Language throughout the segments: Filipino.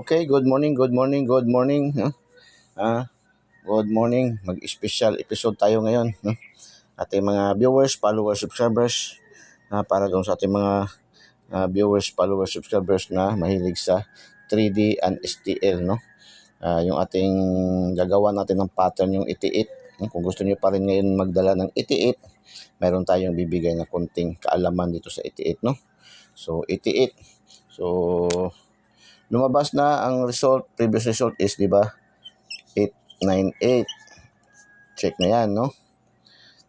Okay, good morning, good morning, good morning. Good morning. Mag-special episode tayo ngayon. Ating mga viewers, followers, subscribers. Para doon sa ating mga viewers, followers, subscribers na mahilig sa 3D and STL. No? Yung ating gagawa natin ng pattern, yung itiit. Kung gusto niyo pa rin ngayon magdala ng itiit, mayroon tayong bibigay na konting kaalaman dito sa itiit. No? So, itiit. So, lumabas na ang result. Previous result is, di ba, 898. Check na yan, no?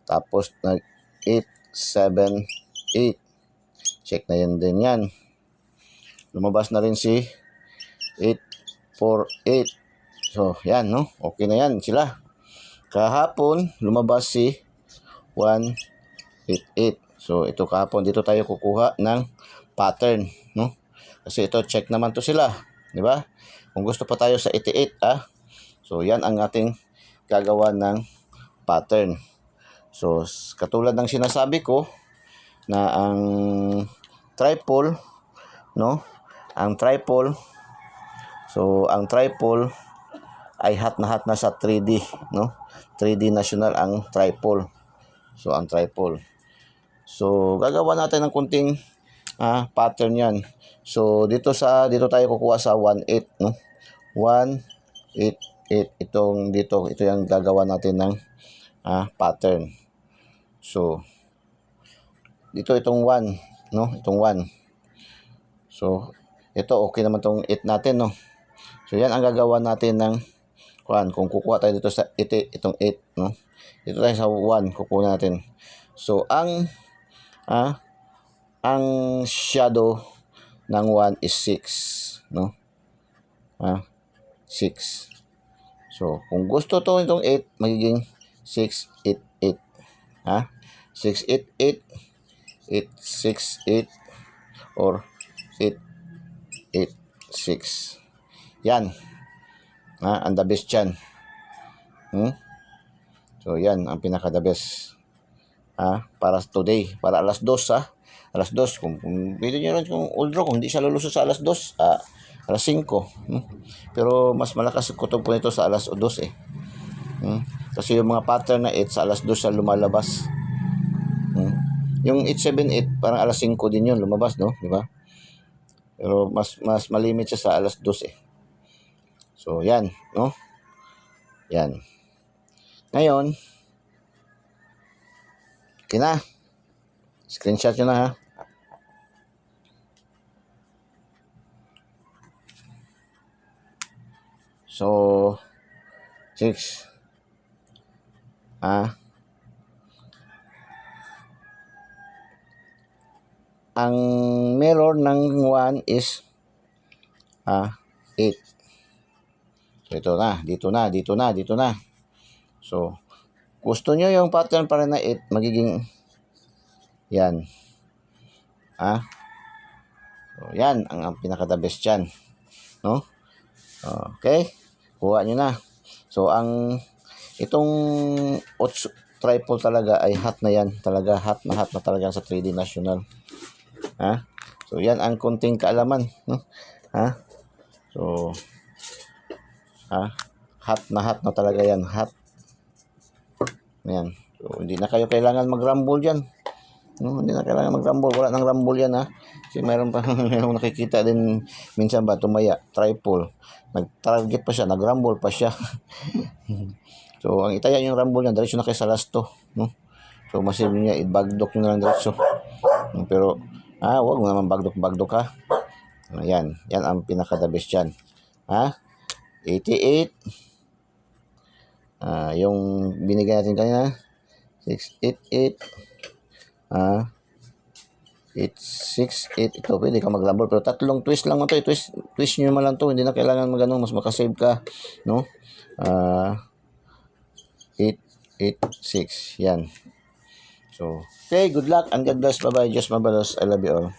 Tapos, nag-878. Check na yan din yan. Lumabas na rin si 848. So, yan, no? Okay na yan sila. Kahapon, lumabas si 188. So, ito kahapon. Dito tayo kukuha ng pattern, no? Kasi ito, check naman to sila. Di ba? Kung gusto pa tayo sa 88, so, yan ang ating gagawa ng pattern. So, katulad ng sinasabi ko, na ang tripole, no? Ang tripole, so, ang tripole ay hat na sa 3D, no? 3D national ang tripole. So, ang tripole. So, gagawa natin ng kunting pattern yan. So, dito tayo kukuha sa 18, no? 188. Ito yung gagawa natin ng pattern. So, dito itong 1, no? Itong 1. So, ito okay naman itong 8 natin, no? So, yan ang gagawa natin ng kung kukuha tayo dito sa itong 8, no? Dito tayo sa 1, kukuha natin. So, ang shadow ng 1 is 6, no? 6. So, kung gusto itong 8, magiging 688. 688, 868, or 886. Yan. Ang the best yan. So, yan ang pinaka-the best. Para today. Para alas 2, alas 2. Kung pwede nyo rin kung old draw, kung hindi siya lulusot sa alas 2, alas 5. Pero mas malakas kutob po nito sa alas 2 Kasi yung mga pattern na 8 sa alas 2 siya lumalabas. Yung 878 parang alas 5 din yun lumabas, no? Di ba? Pero mas malimit siya sa alas 2 So, yan, no? Yan. Ngayon, okay na. Screenshot nyo na, ha? So, 6. Ang mirror ng 1 is 8. So, ito na. Dito na. So, gusto nyo yung pattern para na 8, magiging yan. So, yan ang pinaka-the best yan. No? Okay? Kuha nyo na. So, itong tripole talaga ay hot na yan. Talaga, hot na talaga sa 3D National. So, yan ang kunting kaalaman. No? So, hot na talaga yan. Hot. Yan. So, hindi na kayo kailangan mag-rumble dyan. No, hindi na kailangan mag-rumble. Wala nang rumble yan, Kasi mayroon pa nakikita din minsan ba tumaya, tripole. Nag-target pa siya, nag-rumble pa siya. So, ang itaya yung rumble niya, diretso na kayo sa last 2, no? So, masib niya, i-bagdok nyo na lang diretso. Pero, wag mo naman bagdok ha. Yan ang pinaka-the best yan. 88. Yung binigay natin kanina, 688. 868. Ito, pwede ka mag-rumble. Pero tatlong twist lang mo to. Twist nyo naman lang to. Hindi na kailangan mas makasave ka. No? 886. Yan. So, okay. Good luck and God bless. Bye-bye. Just mabalos. I love you all.